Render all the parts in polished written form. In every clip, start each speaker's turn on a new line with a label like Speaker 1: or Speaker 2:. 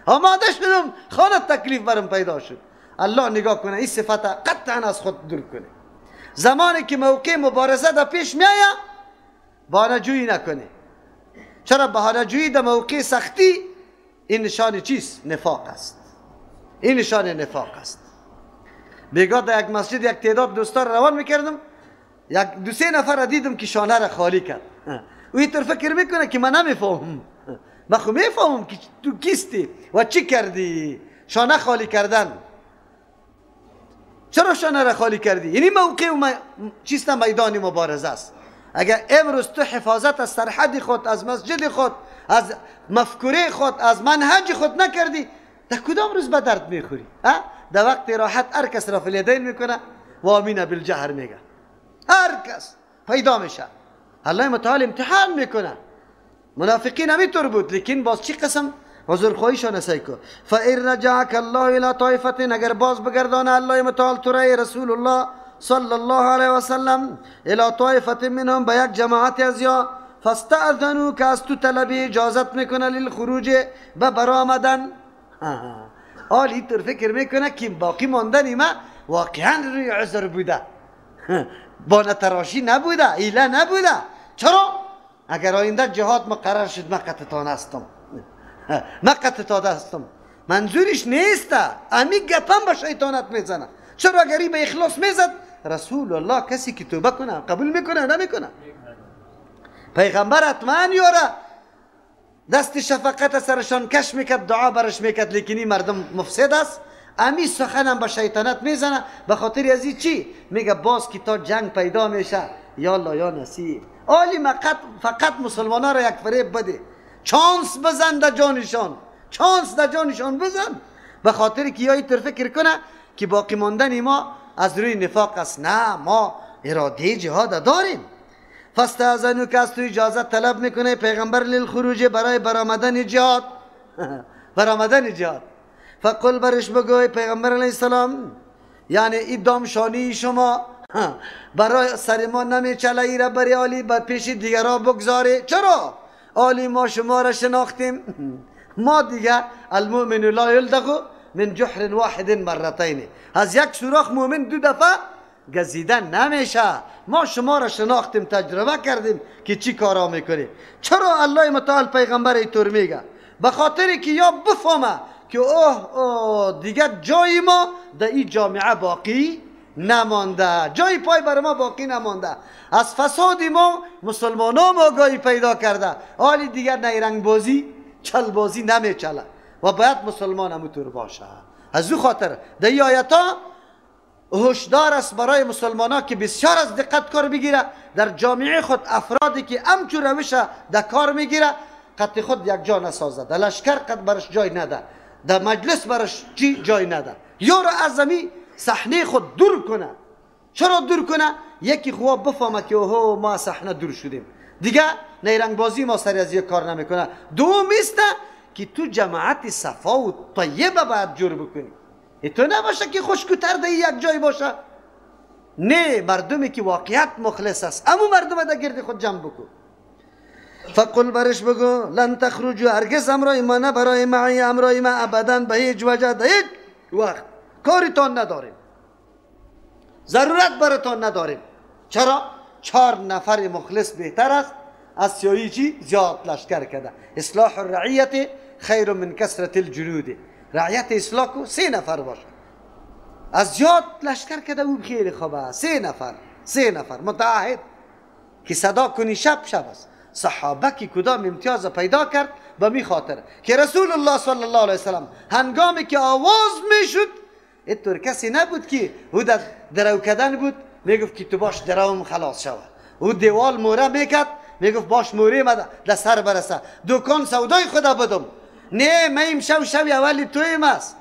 Speaker 1: آماده شدم، خانه تکلیف برم پیدا شد. الله نگاه کنه این صفت قطعا از خود دور کنه. زمانی که موقع مبارزه در پیش میآید بهانه‌جویی نکنه. چرا بهانه‌جویی در موقع سختی این نشان چیست؟ نفاق است. این نشان نفاق است. بیگاه در یک مسجد یک تعداد دوستان روان میکردم، یک دو سه نفر دیدم که شانه را خالی کرد. او اینطور فکر میکنه که من نمیفهمم. من خو میفهمم که تو کیستی و چی کردی. شانه خالی کردن، چرا شانه را خالی کردی؟ یعنی موقع چیست؟ میدان مبارزه است. اگر امروز تو حفاظت از سرحد خود، از مسجد خود، از مفکوره خود، از منهج خود نکردی، در کدام روز به درد میخوری؟ در وقت راحت هر کس رفع الیدین میکنه و آمین بالجهر میگه، هر کس پیدا میشه. الله متعال امتحان میکنه. منافقین همینطور بود، لیکن باز چی قسم حضورخواهیشان نسی کو. فإن رجعك الله الى طائفة، اگر باز بگردانه الله متعال تو را رسول الله صلی الله علیه و سلم الى طائفة منهم، به یک جماعت از یا، فاستأذنوا که از تو طلب اجازت میکنه للخروج، به برآمدن. حال اینطور فکر میکنه که باقی ماندن ما واقعا روی عذر بوده، با نتراشی نبوده، ایله نبوده. چرا؟ اگر آینده جهاد مقرر شد من قطعتان هستم، من قطعتان هستم. منظورش نیسته، امی گپم به شیطانت میزنه. چرا؟ اگری به اخلاص میزد رسول الله کسی که توبه کنه قبول میکنه نمیکنه؟ پیغمبر حتما یاره دست شفقت سرشان کش میکرد، دعا برش میکرد، لیکنی مردم مفسد است. امی سخنم به شیطانت میزنه. به خاطر از چی؟ میگه باز که تا جنگ پیدا میشه یا الله یا نصیب. آلی فقط مسلمان ها را یک فریب بده، چانس بزن در جانشان، چانس در جانشان بزن، به خاطر که یا اینطور فکر کنه که باقی ماندن ما از روی نفاق است. نه، ما اراده جهاد داریم. فاستأذنوا که از تو اجازت طلب میکنه پیغمبر للخروج، برای برآمدن جهاد. برآمدن جهاد. فقل برش بگوی پیغمبر علیه السلام، یعنی این دامشانی شما برای سر ما نمیچله، ای را بری آلی بر پیش دیگرها بگذاره. چرا؟ آلی ما شما را شناختیم. ما دیگه المؤمن لا یلدغ من جحر واحد مرتین، از یک سوراخ مؤمن دو دفعه گزیدن نمیشه. ما شما را شناختیم، تجربه کردیم که چی کارا میکنیم. چرا الله متعال پیغمبر اینطور میگه؟ به خاطر که یا بفهمه که اوه دیگه جای ما در این جامعه باقی نمانده، جای پای بر ما باقی نمانده. از فساد ما مسلمان ها آگاهی پیدا کرده. حالی دیگر نیرنگ بازی چل بازی نمیچله و باید مسلمان همونطور باشه. از او خاطر در این آیت ها هشدار است برای مسلمان ها که بسیار از دقت کار بگیره. در جامعه خود افرادی که همچون روش در کار میگیره قد خود یک جا نسازه، در لشکر قد برش جای نده، در مجلس برش جای نده، یا را از زمین صحنه خود دور کنه. چرا دور کنه؟ یکی خواب بفهمه که اوه ما صحنه دور شدیم، دیگه نیرنگ بازی ما سری از یک کار نمیکنه. دوم است که تو جماعت صفا و طیبه باید جور بکنی. تو نباشه که خوشگوتر در یک جای باشه. نه، مردمی که واقعیت مخلص است امو مردم در گرد خود جمع بکن. فقل برش بگو لن تخرجوا، هرگز امرای ما نه برای معی امرای ما ابدا به هیچ وجه در هیچ وقت کاریتان نداریم، ضرورت براتان نداریم. چرا؟ 4 نفر مخلص بهتر است از سیایی چی؟ زیاد لشکر کرده. اصلاح الرعیت خیر من کثرت الجنود. رعیت اصلاح کو 3 نفر باشه، از زیاد لشکر کرده او خیلی خوبه. 3 نفر متعهد که صدا کنی شب است. صحابه که کدام امتیاز پیدا کرد به می خاطر که رسول الله صلی الله علیه وسلم هنگامی که آواز میشد اینطور کسی نبود که او در درو کردن بود میگفت که تو باش دروم خلاص شود، او دیوال موره میکرد میگفت باش موره ما در سر برسه، دکان سودای خدا بدم. نه، من امشب شب اولی تویم است،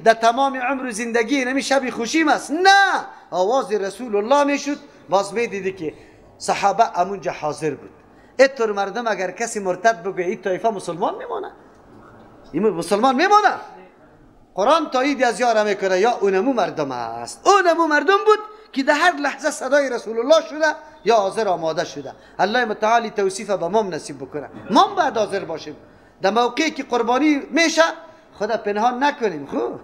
Speaker 1: در تمام عمر زندگی نمی شب خوشیم است. نه، آواز رسول الله میشد باز میدیدی که صحابه امونجا حاضر بود. اینطور مردم اگر کسی مرتد بگه این طایفه مسلمان میمونه، این مسلمان میمونه. قرآن تایید از یاره میکنه یا اونمو مردم است. اونمو مردم بود که در هر لحظه صدای رسول الله شده یا حاضر آماده شده. الله متعالی توصیف به ما نصیب بکنه. ما باید حاضر باشیم در موقعی که قربانی میشه خدا پنهان نکنیم. خوب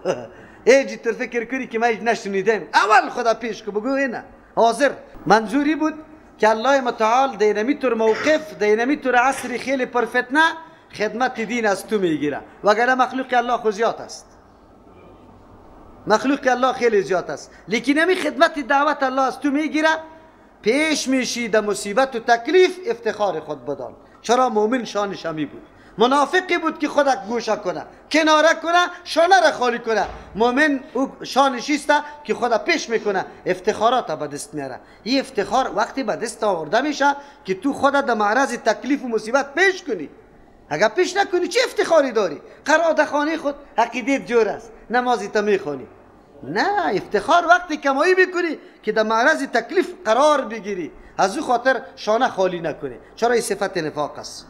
Speaker 1: ایجی تر فکر کنی که ما ایج نشنیدیم، اول خدا پیش که بگو اینه حاضر. منظوری بود که الله متعال دینمی طور موقف، دینمی طور عصری خیلی پرفتنه خدمت دین از تو میگیره، وگرنه مخلوق الله خود زیاد است، مخلوق الله خیلی زیاد است، لیکن همی خدمت دعوت الله از تو میگیره، پیش میشی در مصیبت و تکلیف افتخار خود بدان. چرا؟ مومن شانش همی بود. منافقی بود که خودک گوشه کنه، کناره کنه، شانه را خالی کنه. مومن او شانش است که خدا پیش میکنه، افتخارات به دست میاره. این افتخار وقتی به دست آورده میشه که تو خدا در معرض تکلیف و مصیبت پیش کنی. اگر پیش نکنی چه افتخاری داری؟ قرار خانه خود عقیدت جور است، نمازی تا میخونی. نه، افتخار وقتی کمایی میکنی که در معرض تکلیف قرار بگیری، از او خاطر شانه خالی نکنی. چرا؟ این صفت نفاق است.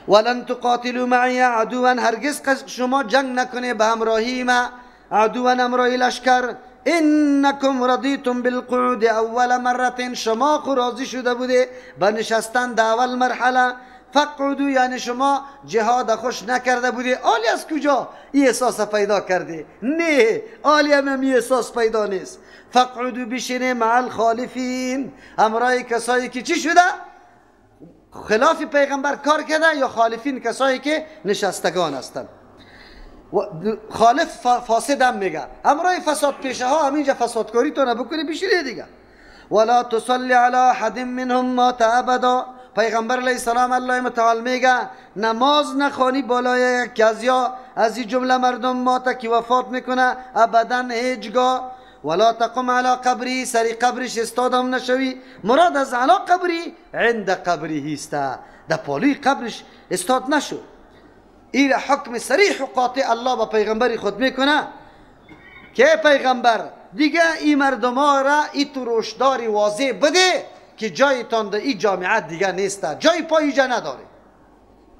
Speaker 1: ولن تقاتلوا معي عدوا، هرگز شما جنگ نکنه به همراهی ما، عدوا همراهی لشکر. انکم رضیتم بالقعود اول مرة، شما خو راضی شده بوده به نشستن در اول مرحله. فقعدوا یعنی شما جهاد خوش نکرده بوده. آلی از کجا این احساس پیدا کرده؟ نه، آلی هم این احساس پیدا نیست. فقعدوا بشینه مع الخالفین، همراه کسایی که چی شده؟ خلاف پیغمبر کار کرده، یا خالفین کسایی که نشستگان هستند. خالف فاسد هم میگه، همراه فساد پیشه ها همینجا فسادکاری تو نبکنی بشینه دیگه. ولا تصلی علی احد منهم مات ابدا، پیغمبر علیه السلام الله متعال میگه نماز نخوانی بالای یکی از این جمله مردم مات که وفات میکنه ابدا هیچگاه. ولا تقم على قبری، سری قبرش استادم نشوی. مراد از علا قبری عند قبری هسته، در پالوی قبرش استاد نشو. این حکم صریح و قاطع الله با پیغمبری خود میکنه که پیغمبر دیگه این مردم ها را این تروشداری واضح بده که جایتان در این جامعه دیگه نیسته، جای پای جا نداره.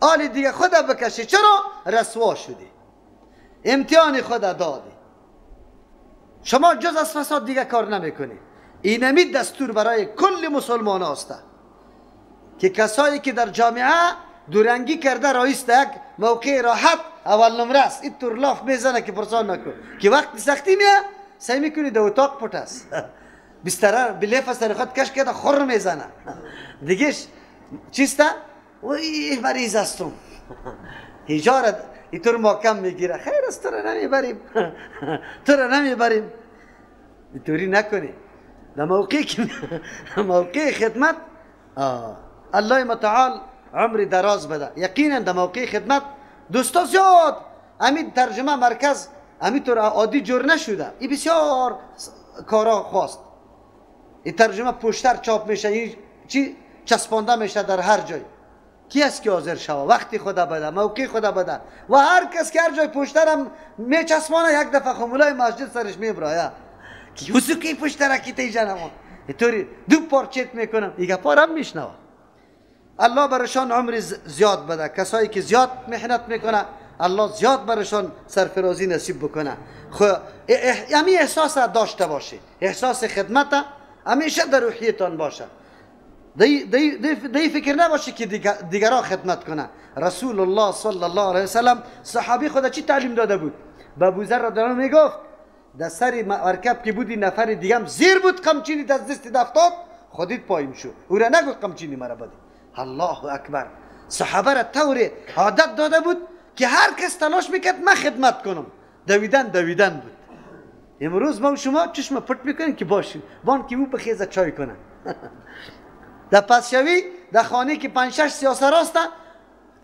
Speaker 1: آلی دیگه خدا بکشه. چرا؟ رسوا شدی، امتحان خدا دادی، شما جز از فساد دیگه کار نمیکنی. اینمی دستور برای کل مسلمان هسته که کسایی که در جامعه دورنگی کرده رایست یک موقع راحت اول نمره است، این طور لاف میزنه که پرسان نکن که وقت سختی میه سعی میکنی در اتاق پت است بستره بلیف سر خود کش کرده خور میزنه دیگهش چیسته؟ وی مریض هستم هجارت اینطور محکم میگیره. خیر است تو را نمیبریم تو را نمیبریم. اینطوری نکنی. در موقع خدمت الله متعال عمر دراز بده. یقینا در موقع خدمت دوستا زیاد امید ترجمه مرکز امید طور عادی جور نشده. این بسیار کارا خواست. این ترجمه پشتر چاپ میشه، این چی چسبانده میشه در هر جای. کی است که حاضر شوه؟ وقتی خدا بده، موقع خدا بده. و هر کس که هر جای پشتر هم میچسبانه یک دفعه خمولای مسجد سرش میبرایه که یوسو کی پشتر کی تیجا نمون اینطوری دو پارچت میکنم ایگه پارم میشنوه. الله برشان عمر زیاد بده. کسایی که زیاد محنت میکنه الله زیاد برشان سرفرازی نصیب بکنه. امی احساس داشته باشه، احساس خدمت همیشه در روحیتان باشه. دی فکر نباشه که دیگران خدمت کنه. رسول الله صلی الله علیه وسلم صحابی خدا چی تعلیم داده بود؟ به ابوذر رضی الله عنه میگفت در سر مرکب که بودی نفر دیگه هم زیر بود قمچینی دست افتاد خودت پایین شو. او را نگفت قمچینی مرا بدی. الله اکبر. صحابه را طور عادت داده بود که هر کس تلاش میکرد من خدمت کنم. دویدن بود. امروز ما و شما چشم پرت میکنیم که باشیم بان که او بخیزه چای کنن در پسشوی در خانه که 5-6 سیاسر هسته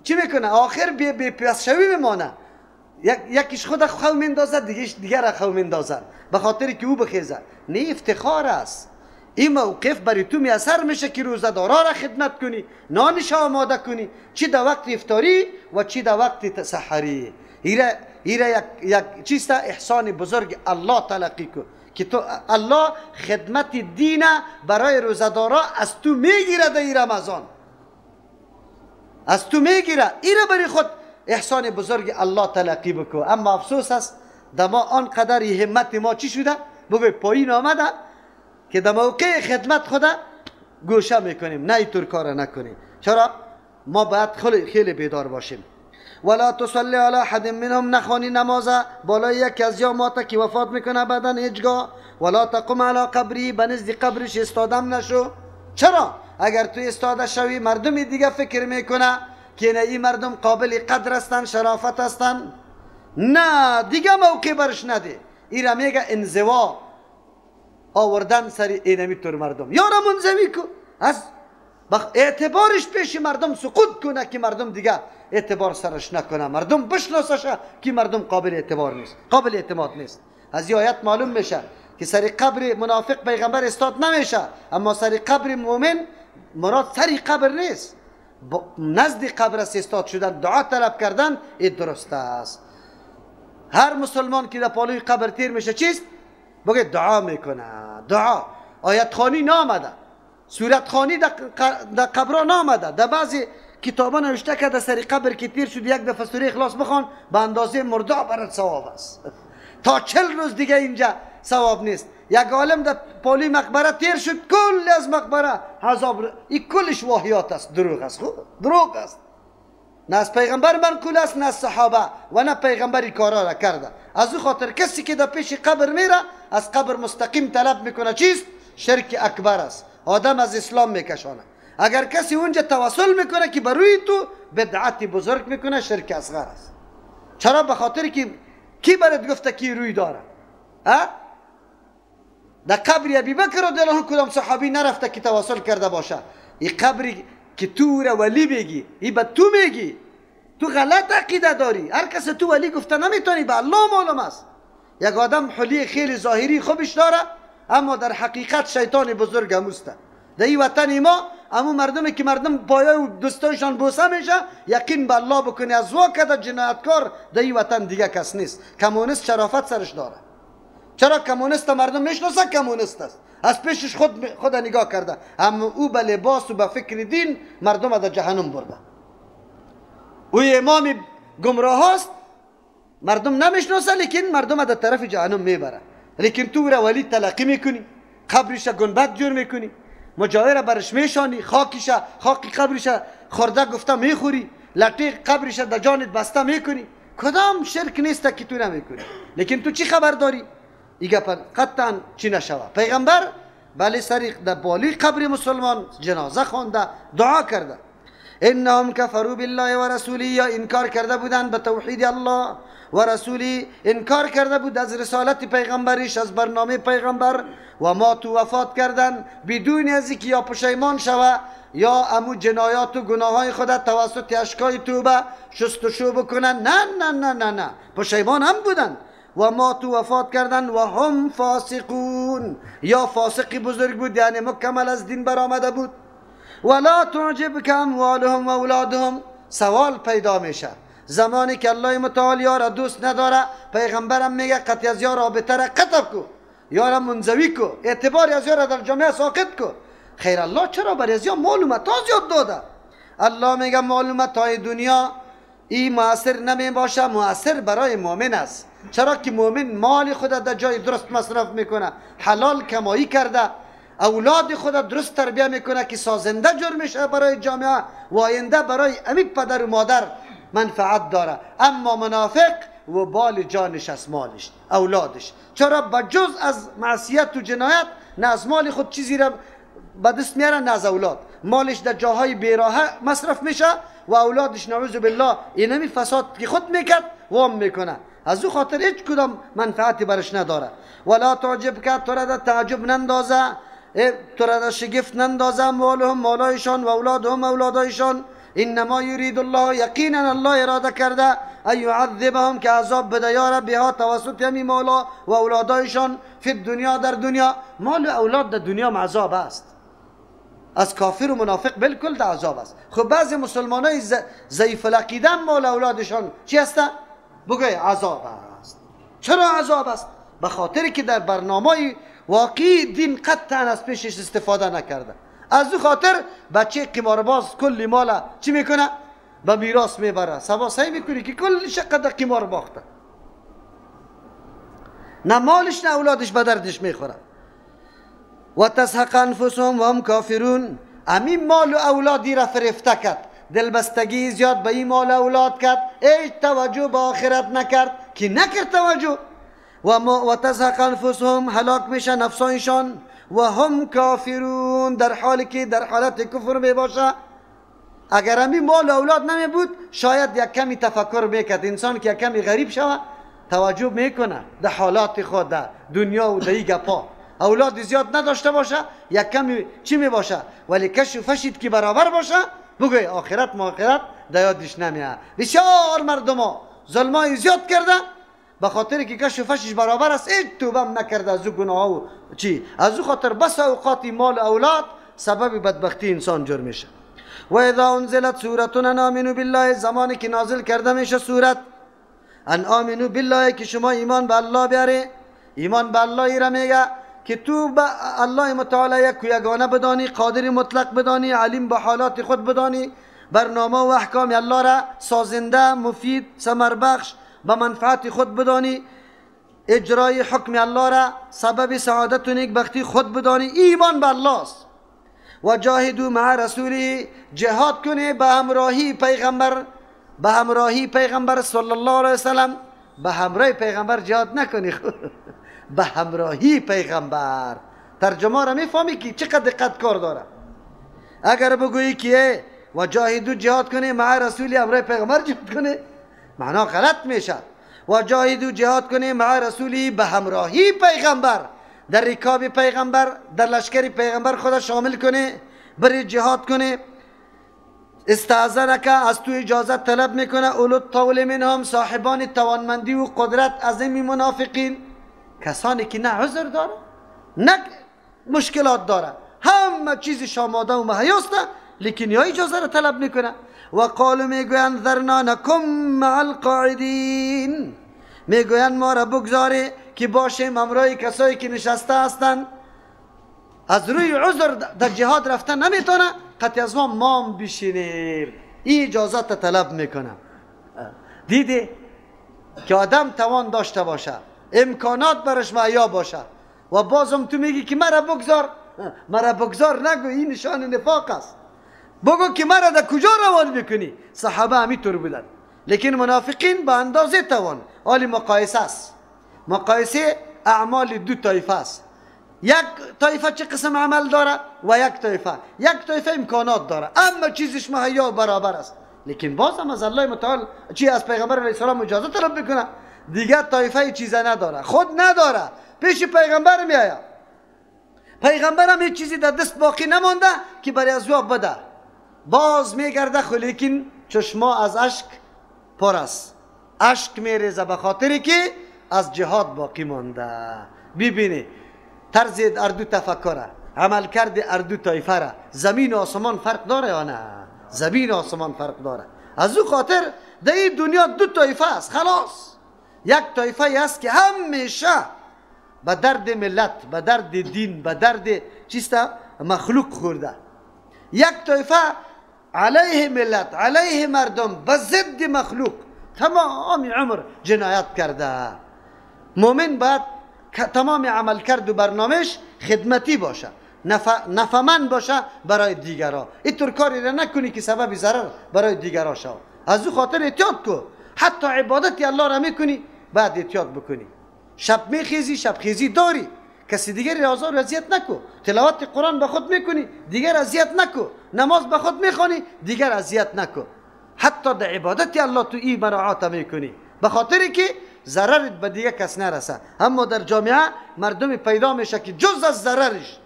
Speaker 1: چی میکنه؟ آخر بی پسشوی میمانه. یکیش خود خو میندازد دیگر خو میندازد به خاطر که او بخیزه. نه، افتخار است. این موقف برای تو میاثر میشه که روزدارا را خدمت کنی، نانش آماده کنی، چی در وقت افطاری و چی در وقت سحری. ایره یک چیست احسان بزرگ الله تلقی کن که تو الله خدمت دین برای روزدارا از تو میگیره. در این رمضان از تو میگیره. ایره برای خود احسان بزرگ الله تلقی بکن. اما افسوس است در ما آنقدر همت ما چی شده بگوی پایین آمده که در موقع خدمت خدا گوشه میکنیم. نه اینطور کار نکنیم. چرا؟ ما باید خیلی بیدار باشیم. ولا تصلی علی احد منهم، نخوانی نماز بالای یکی از یا ماتا که وفات میکنه بعدن هیچگاه. ولا تقم علی قبری، به نزد قبرش استادم نشو. چرا؟ اگر تو استاده شوی مردم دیگه فکر میکنه که نه این مردم قابل قدر هستن، شرافت هستن، نه دیگه موقع برش نده. این را میگه انزوا آوردن سر اینمی طور مردم. یارا منزوی کن، از اعتبارش پیش مردم سقوط کنه که مردم دیگه اعتبار سرش نکنه، مردم بشناسشه که مردم قابل اعتبار نیست، قابل اعتماد نیست. از این آیت معلوم میشه که سر قبر منافق پیغمبر استاد نمیشه، اما سر قبر مؤمن مراد سر قبر نیست، نزد قبر استاد شدن، دعا طلب کردن، این درست است. هر مسلمان که در پالوی قبر تیر میشه چیست؟ بگه دعا میکنه. دعا آیت خوانی نامده، سورت خوانی در قبر نامده. در بعضی کتابا نوشته که در سر قبر که تیر شد یک دفعه سوره اخلاص بخوان به اندازه مرده برات ثواب است. تا 40 روز دیگه اینجا ثواب نیست. یک عالم در پالی مقبره تیر شد، کل از مقبره عذاب، این کلش واهیات است، دروغ است. خب دروغ است، نه از پیغمبر منقول است، نه از صحابه، و نه پیغمبری کارا را کرده. از او خاطر کسی که در پیش قبر میره از قبر مستقیم طلب میکنه چیست؟ شرک اکبر است، آدم از اسلام میکشانه. اگر کسی اونجا توسل میکنه که بروی تو بدعت بزرگ میکنه، شرک اصغر است. چرا؟ به خاطر که کی برات گفته کی روی داره؟ در قبر ابی بکر رضی الله عنه کدام صحابی نرفته که توسل کرده باشه؟ این قبری که تو را ولی بگی، این به تو میگی، تو غلط عقیده داری. هر کس تو ولی گفته نمیتونی، به الله معلوم است. یک آدم حلی خیلی ظاهری خوبش داره، اما در حقیقت شیطان بزرگ هموسته. در این وطن ما همون مردمی که مردم پایه و دستایشان بوسه میشه، یقین به الله بکنی از واقع جنایتکار در این وطن دیگه کس نیست. کمونیست شرافت سرش داره. چرا؟ کمونیست مردم میشناسه کمونیست است، از پیشش خود نگاه کرده، اما او به لباس و به فکر دین مردم در جهنم برده. او امام گمراه است، مردم نمیشناسه، لیکن مردم در طرف جهنم میبره. لیکن تو را ولی تلقی میکنی، قبرش گنبد جور میکنی، مجاهره برش میشانی، خاکی قبرش خورده گفته میخوری، لطی قبرش در جانت بسته میکنی. کدام شرک نیست که تو نمیکنی؟ لیکن تو چی خبر داری؟ ایگه پر قطعا چی نشوه. پیغمبر بله سریق در بالی قبر مسلمان جنازه خونده، دعا کرده. انهم کفروا بالله و رسوله، یا انکار کرده بودند به توحید الله و رسولی، انکار کرده بود از رسالت پیغمبرش، از برنامه پیغمبر، و ماتوا وفات کردن بدون از اینکه یا پشیمان شوه یا امو جنایات و گناههای خود توسط اشکای توبه شستشو بکنن. نه نه نه نه نه، پشیمان هم بودن. و ماتوا وفات کردن و هم فاسقون، یا فاسقی بزرگ بود، یعنی مکمل از دین برآمده بود. ولا تعجبک اموالهم و اولادهم، سوال پیدا میشه زمانی که الله متعال یارا دوست نداره، پیغمبرم میگه قطعی از یارا رابطه را قطع کو، یارا منزوی کو، اعتباری از یارا در جامعه ساقط کو. خیر الله چرا برای از یا معلومت ها زیاد داده؟ الله میگه معلومت های دنیا این مؤثر نمی باشه، مؤثر برای مؤمن است. چرا که مؤمن مال خود در جای درست مصرف میکنه، حلال کمایی کرده، اولاد خود درست تربیه میکنه که سازنده جور میشه برای جامعه و آینده برای امی پدر و مادر منفعت داره. اما منافق و بال جانش از مالش، اولادش. چرا؟ بجز از معصیت و جنایت نه از مال خود چیزی را به دست میاره، نه از اولاد. مالش در جاهای بیراه مصرف میشه و اولادش نعوذ بالله اینمی فساد که خود میکرد وام میکنه، از او خاطر هیچ کدام منفعتی برش نداره. ولا تعجب که تو را تعجب نندازه، تو را شگفت نندازه مالهم، مالایشان، و اولادهم، اولادایشان. انما یرید الله، یقینا الله اراده کرده، ان یعذبهم، که عذاب بده یاره بها توسط همی مالا و اولادایشان فی دنیا، در دنیا. مال و اولاد در دنیا عذاب است، از کافر و منافق بالکل در عذاب است. خب بعضی مسلمان های ضعیف العقیده مال اولادشان چی هست؟ بگوی عذاب است. چرا عذاب است؟ به خاطر که در برنامه واقعی دین قطعا از پیشش استفاده نکرده. از او خاطر بچه قمارباز کلی مال چی میکنه؟ به میراث میبره، سواسایی میکنه که کلی شقدر قمار باخته، نه مالش نه اولادش به دردش میخوره. و تزهق انفسهم و هم کافرون، امی مال و اولادی را فرفته کرد، دلبستگی زیاد به این مال اولاد کرد، هیچ توجه به آخرت نکرد که نکرد توجه. و تزهق انفسهم، هلاک میشه نفسانشان، و هم کافرون، در حالی که در حالت کفر می باشه. اگر همین مال اولاد نمی بود شاید یک کمی تفکر میکرد. انسان که یک کمی غریب شود توجه میکنه در حالات خود، در دنیا و در گپا. اولاد زیاد نداشته باشه یک کمی چی می باشه، ولی کش و فشید که برابر باشه بگوی آخرت مآخرت در یادش نمیاد. بسیار مردم ها ظلمای زیاد کرده به خاطر که کش و فشش برابر است، هیچ توبه نکرده از او گناه و چی. از او خاطر بس اوقات مال اولاد سبب بدبختی انسان جور میشه. و اذا انزلت سورة ان آمنوا بالله، زمانی که نازل کرده میشه سورت ان آمنوا بالله که شما ایمان به الله بیاره. ایمان به الله ای را میگه که تو به الله متعالی یک یگانه بدانی، قادر مطلق بدانی، علیم به حالات خود بدانی، برنامه و احکام الله را سازنده، مفید، ثمر بخش به منفعت خود بدانی، اجرای حکم الله را سبب سعادت و نیکبختی خود بدانی. ایمان به الله است. و جاهدوا مع رسوله، جهاد کنه به همراهی پیغمبر، به همراهی پیغمبر صلی الله علیه وسلم. به همراه پیغمبر جهاد نکنی به همراهی پیغمبر. ترجمه را میفهمی که چقدر دقت کار داره. اگر بگویی که و جاهدوا جهاد کنه مع رسوله، همراه پیغمبر جهاد کنه، معنا غلط میشه. و جاهدوا جهاد کنه مع رسوله، به همراهی پیغمبر، در رکاب پیغمبر، در لشکر پیغمبر خود شامل کنه، بری جهاد کنه. استاذنک، از تو اجازت طلب میکنه، اولو الطول منهم، صاحبان توانمندی و قدرت از این منافقین، کسانی که نه عذر داره نه مشکلات داره، همه چیزش آماده و مهیاست، لیکن یا اجازه را طلب میکنه. و قالوا میگویند ذرنا نکن مع القاعدین، میگویند ما را بگذاره که باشیم همراه کسایی که نشسته هستند، از روی عذر در جهاد رفتن نمیتونه، قطع از ما بشینیم. این اجازت طلب میکنه. دیدی که آدم توان داشته باشه، امکانات برش مهیا باشه و بازم تو میگی که مرا بگذار. مرا بگذار نگو، این نشان نفاق است. بگو که مرا در کجا روان میکنی. صحابه همینطور بودن، لیکن منافقین به اندازه توان. حالی مقایسه است. مقایسه اعمال دو طایفه است. یک طایفه چه قسم عمل داره و یک طایفه امکانات داره، اما چیزش مهیا برابر است، لیکن باز هم از الله متعال چی از پیغمبر علیه السلام اجازه طلب میکنه. دیگر طایفه چیزا نداره، خود نداره، پیش پیغمبر میآید. پیغمبر هم هیچ چیزی در دست باقی نمانده که برای از او بده، باز میگرده خو، لیکن چشما از اشک پر است، اشک میریزه به خاطری که از جهاد باقی مانده. ببینی طرز اردو تفکره، عمل کرده اردو طایفه را، زمین و آسمان فرق داره یا نه؟ زمین و آسمان فرق داره. از او خاطر در این دنیا دو طایفه است خلاص. یک طایفه است که همیشه به درد ملت، به درد دین، به درد چیستا مخلوق خورده. یک طایفه علیه ملت، علیه مردم، به ضد مخلوق تمام عمر جنایت کرده. مومن باید تمام عمل کرد و برنامهش خدمتی باشه، نفعمند باشه برای دیگرها. اینطور کاری را نکنی که سبب ضرر برای دیگرها شود. از او خاطر احتیاط کو. حتی عبادت الله را میکنی بعد احتیاط بکنی. شب میخیزی، شب خیزی داری، کسی دیگر آزار و اذیت نکو. تلاوت قرآن به خود میکنی، دیگر اذیت نکو. نماز به خود میخوانی، دیگر اذیت نکو. حتی در عبادت الله تو این مراعات میکنی، به خاطری که ضررت به دیگه کس نرسه. اما در جامعه مردم پیدا میشه که جز از ضررش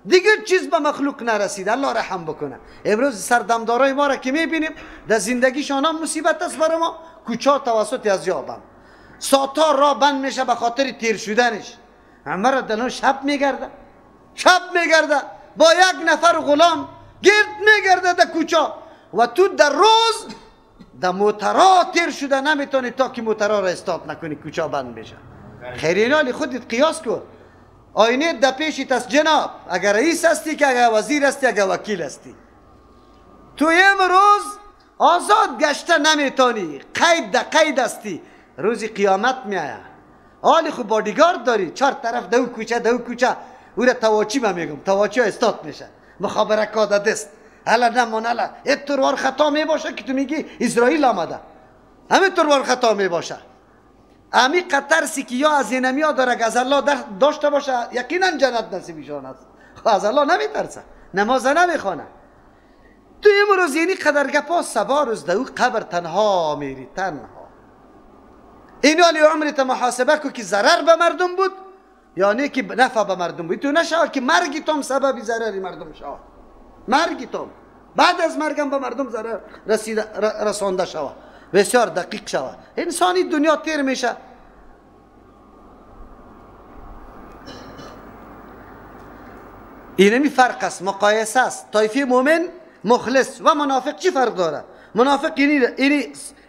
Speaker 1: دیگه چیز به مخلوق نرسید. الله رحم بکنه. امروز سردمدارای ما را که میبینیم در زندگیشان هم مصیبت است برای ما. کوچه توسط از یابم ساعتها راه بند میشه به خاطر تیر شدنش. همه را دلون شب میگرده با یک نفر غلام گرد میگرده در کوچه و تو در روز در موترها تیر شده نمیتونی تا که موترها را استاپ نکنی، کوچه بند میشه. خیرینالی خودت قیاس کن. آینه در پیشت است جناب، اگر رئیس هستی که اگر وزیر هستی اگر وکیل هستی، تو امروز آزاد گشته نمیتونی، قید در قید هستی. روزی قیامت میآید. حالی خود بادیگارد داری، چهار طرف دو کوچه او را تواچی میگم، تواچی ها استاد میشه، مخابرکات دست. الا نمونه الا اینطور خطا می باشه که تو میگی اسرائیل آمده، همین طور خطا می باشه. امی ترسی که یا از اینمی ها داره که از الله داشته باشه یقینا جنت نصیبشان است. از الله نمی ترسه، نماز نمی خونه. تو امروز یعنی قدر گپا سبا روز دو قبر تنها میری، تنها. این حالی عمرت محاسبه کو که ضرر به مردم بود یا نه که نفع به مردم بود. تو نشود که مرگی توم سبب ضرری مردم شود، مرگی توم بعد از مرگم به مردم ضرر رسانده شود، بسیار دقیق شود. انسانی دنیا تیر میشه. اینمی فرق است، مقایسه است. طایفه مومن مخلص و منافق چی فرق داره؟ منافق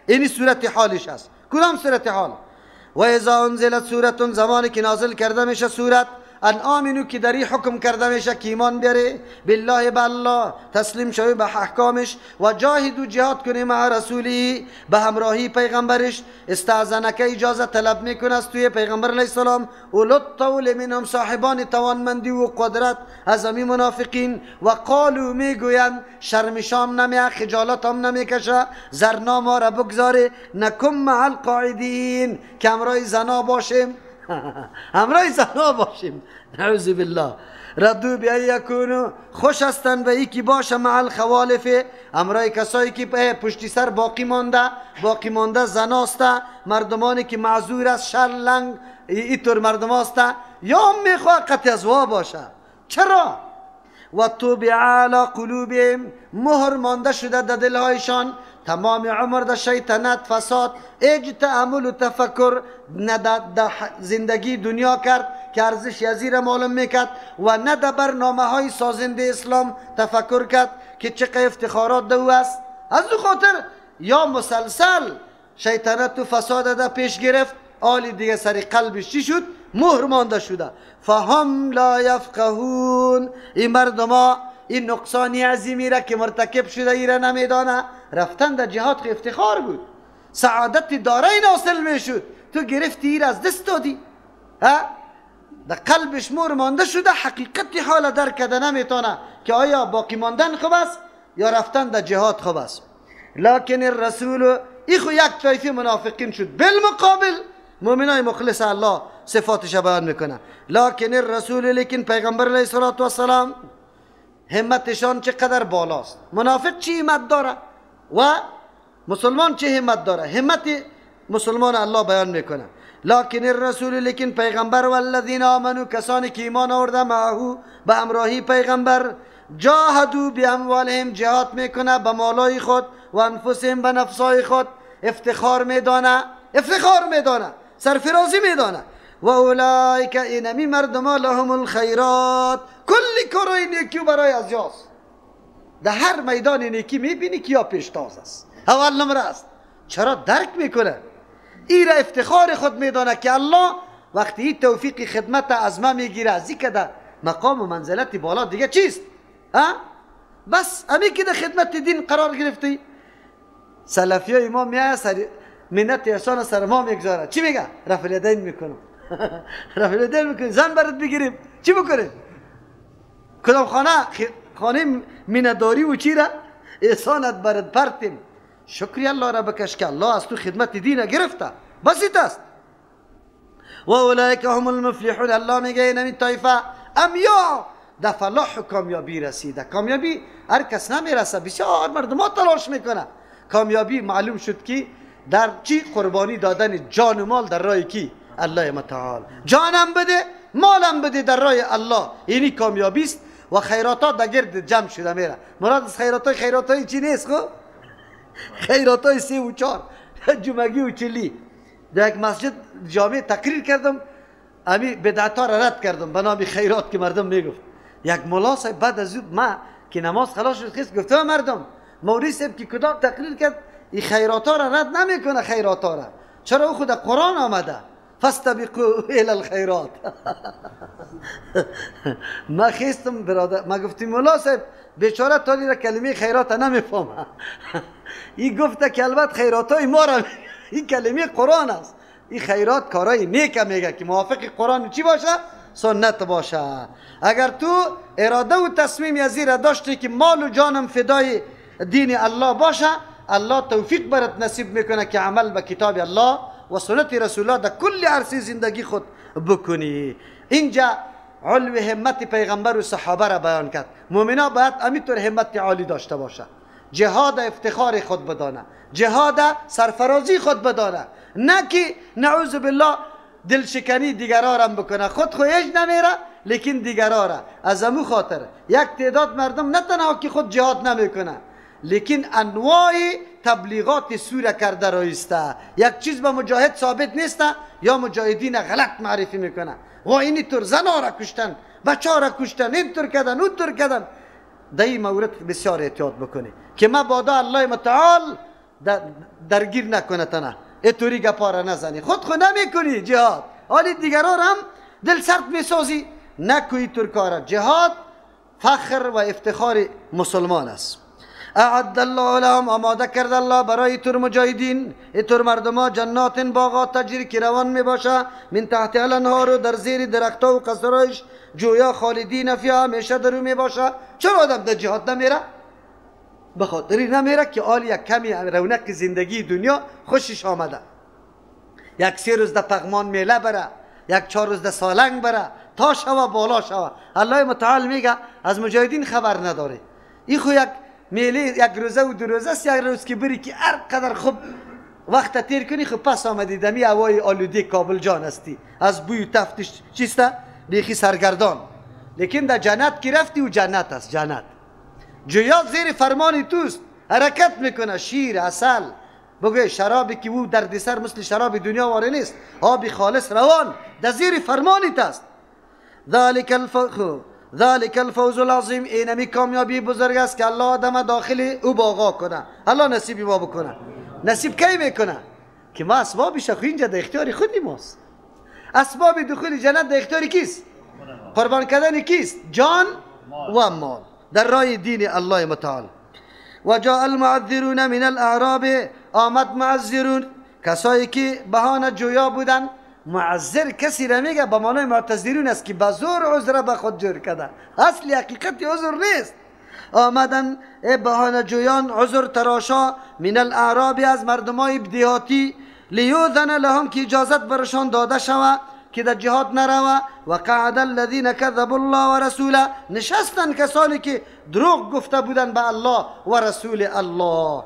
Speaker 1: اینی صورت حالش است. کدام صورت حال؟ و اذا انزلت سورتون، زمانی که نازل کرده میشه سورت، ان آمنو که دری حکم کرده میشه که ایمان بیاره بالله، به الله تسلیم شوی به احکامش، و جاهدو جهاد کنی مع رسولی، به همراهی پیغمبرش. استاذنک اجازه طلب میکنه از توی پیغمبر علیه السلام، اولو الطول منهم، صاحبان توانمندی و قدرت از همین منافقین. و قالو میگویند، شرمشام نمیه، خجالت هم نمیکشه، زرنا ما را بگذاره، نکم مع القاعدین، که همراه زنا باشیم، همراه زنا باشیم، نعوذ بالله. ردو بی یکونو، خوش هستند به یکی باشه مع الخوالف، همراه کسایی که پشتی سر باقی مانده زناست، مردمانی که معذور است، شرلنگ اینطور مردم است. یا هم میخواه قطع از وا باشه. چرا؟ و طبع علی قلوبهم، مهر مانده شده در دلهایشان، تمام عمر در شیطنت، فساد، تأمل و تفکر نه در زندگی دنیا کرد که ارزش یزیر معلوم میکرد، و نه در برنامه های سازنده اسلام تفکر کرد که چقدر افتخارات دو است. از دو خاطر یا مسلسل شیطنت و فساد در پیش گرفت، آلی دیگه سری قلبش چی شد؟ مهر مانده شده. فهم لا یفقهون، این مردم این نقصانی عظیمی را که مرتکب شده ای را نمیدانه. رفتن در جهاد خیلی افتخار بود، سعادت دارین حاصل میشد، تو گرفتی ای را از دست دادی. در قلبش مهر مانده شده، حقیقت حال درک کرده نمیتونه که آیا باقی ماندن خوب است یا رفتن در جهاد خوب است. لکن الرسول، ایخو یک طایفه منافقین شد. بالمقابل مؤمنای مخلص الله صفاتش بیان میکنه. لکن الرسول، لیکن پیغمبر علیه السلام همتشان چقدر بالاست. منافق چی همت داره و مسلمان چی همت داره؟ همت مسلمان الله بیان میکنه. لکن الرسول، لیکن پیغمبر، والذین آمنو، کسانی که ایمان آورده، معه، به همراهی پیغمبر، جاهدو باموالهم، جهاد میکنه به مالای خود، و انفسهم، به نفسای خود، افتخار میدانه، سرفرازی میدانه. و اولئک، اینمی مردم، لهم الخیرات، کلی کارای نیکی برای از یاست. در هر میدان نیکی میبینی که یا پیشتاز است، اول نمره است. چرا؟ درک میکنه، این را افتخار خود میدانه که الله وقتی این توفیق خدمت از ما میگیره، از این که در مقام و منزلت بالا دیگه چیست؟ بس امی که در خدمت دین قرار گرفتی. سلفی های ما میایه منت احسان سر ما میگذاره، چی میگه؟ رفع الیدین میکنم. رفع الیدین میکنیم، زن برات بگیریم، چی بکنیم؟ کدام خانه مینداری و چی را؟ احسانت برات پرتیم. شکری الله را بکش که الله از تو خدمت دین گرفته، بسیط است. و اولئک هم المفلحون، الله میگه این طایفه امیا در فلاح و کامیابی رسیده. کامیابی هر کس نمیرسه، بسیار مردم ها تلاش میکنه. کامیابی معلوم شد که در چی؟ قربانی دادن جان و مال در راه کی؟ الله متعال. جانم بده، مالم بده در راه الله، اینی کامیابی است. و خیراتات در گرد جمع شده میره. مراد از خیراتای چی نیست؟ خب خیراتای 3 و 4 جمعگی و چلی. در یک مسجد جامع تقریر کردم، امی بدعتا را رد کردم به نام خیرات که مردم میگفت. یک ملا صاحب بعد از ما که نماز خلاص شد خیست گفته مردم، مولوی صاحب که کدام تقریر کرد این خیراتا را رد نمیکنه. خیراتا را چرا؟ او خود قرآن آمده، فاستبقوا الی الخیرات. ما خیستم برادر، ما گفتیم مولا صاحب بیچاره تالی را کلمه خیرات نمیفهمه. این گفته که البته خیراتای ما را، این کلمه قرآن است. این خیرات کارای نیک میگه که موافق قرآن چی باشه؟ سنت باشه. اگر تو اراده و تصمیم یزیر داشتی که مال و جانم فدای دین الله باشه، الله توفیق برات نصیب میکنه که عمل به کتاب الله و سنت رسول الله در کل عرصه زندگی خود بکنی. اینجا علو همت پیغمبر و صحابه را بیان کرد. مؤمنا باید همینطور همت عالی داشته باشه، جهاد افتخار خود بدانه، جهاد سرفرازی خود بدانه، نه که نعوذ بالله دل شکنی دیگرها را بکنه. خود هیچ نمیره لیکن دیگرها را. از امو خاطر یک تعداد مردم نه تنها که خود جهاد نمیکنه لیکن انواع تبلیغات سوره کرده رایسته. یک چیز به مجاهد ثابت نیسته یا مجاهدین غلط معرفی میکنه. و اینی طور زنا را کشتن، بچه را کشتن، این طور کردن، اون طور کردن. در این مورد بسیار احتیاط بکنی که مبادا الله متعال درگیر نکنه تنه اینطوری گپا را نزنی. خود نمیکنی جهاد، حالی دیگران هم دل سرد میسازی. نکنی طور کارا. جهاد فخر و افتخار مسلمان است. اعد الله لهم، آماده کرد الله برای ایتور مجاهدین، ایتور مردما، جنات باغات تجری که روان می باشه من تحت الانهار، در زیر درختها و قصرهایش، جویا خالدین فیها، همیشه در او می باشه. چرا آدم در جهاد نمیره؟ به خاطری نمیره که آل یک کمی رونق زندگی دنیا خوشش آمده، یک 3 روز در پغمان میله بره، یک 4 روز در سالنگ بره تا شوه بالا شوه. الله متعال میگه از مجاهدین خبر نداره. این خو یک میله یک روزه و 2 روزه است. یک روز که بری که هر قدر خوب وقت تیر کنی، خب پس آمدی دمی هوای آلوده کابل جان هستی، از بوی و تفتش چیسته بیخی سرگردان. لیکن در جنت که رفتی و جنت است. جنت جویا زیر فرمان توست، حرکت میکنه، شیر، عسل، بگوی شرابی که او دردسر مثل شراب دنیا واره نیست، آبی خالص روان در زیر فرمانیت است. ذالک الفوز العظیم، اینمی کامیابی بزرگ است که الله آدم داخل او باغا کنه. الله نصیبی ما بکنه. نصیب کی میکنه؟ که ما اسبابش خو اینجا در اختیار خودی ماست. اسباب دخول جنت در اختیار کیست؟ قربان کردن کیست؟ جان و مال در راه دین الله متعال. و جاء المعذرون من الاعراب، آمد معذرون، کسایی که بهانه جویا بودن. معذر کسی را میگه به معنای معتذرون است که به زور عذر به خود جور کرده، اصلی حقیقتی عذر نیست. آمدن بهانه جویان، عذر تراشا، من الاعراب، از مردمای بدیهاتی، لیوذن لهم، که اجازت برشان داده شود که در جهاد نروه. و قعد الذین کذبوا الله و رسوله، نشستن کسانی که دروغ گفته بودن به الله و رسول الله،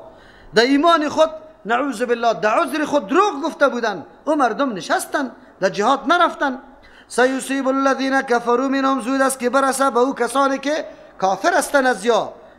Speaker 1: در ایمان خود نعوذ بالله در عذر خود دروغ گفته بودن. او مردم نشستن در جهاد نرفتن. سیصیب الذین کفروا منهم، زود است که برسه به او کسانی که کافر هستند از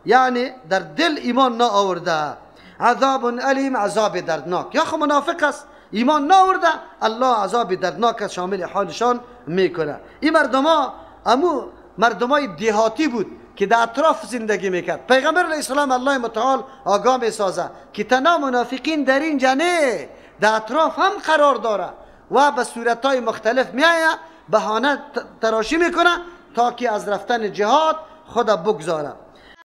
Speaker 1: یعنی در دل ایمان نا آورده. عذاب علیم، عذاب دردناک. یا خو منافق است ایمان نا آورده، الله عذاب دردناک شامل حالشان میکنه. این مردما امو مردمای دیهاتی بود که در اطراف زندگی میکرد. پیغمبر علیه السلام الله متعال آگاه میسازه که تنها منافقین در اینجا نه، در اطراف هم قرار داره و به صورتهای مختلف میآید، بهانه تراشی میکنه تا که از رفتن جهاد خود بگذاره.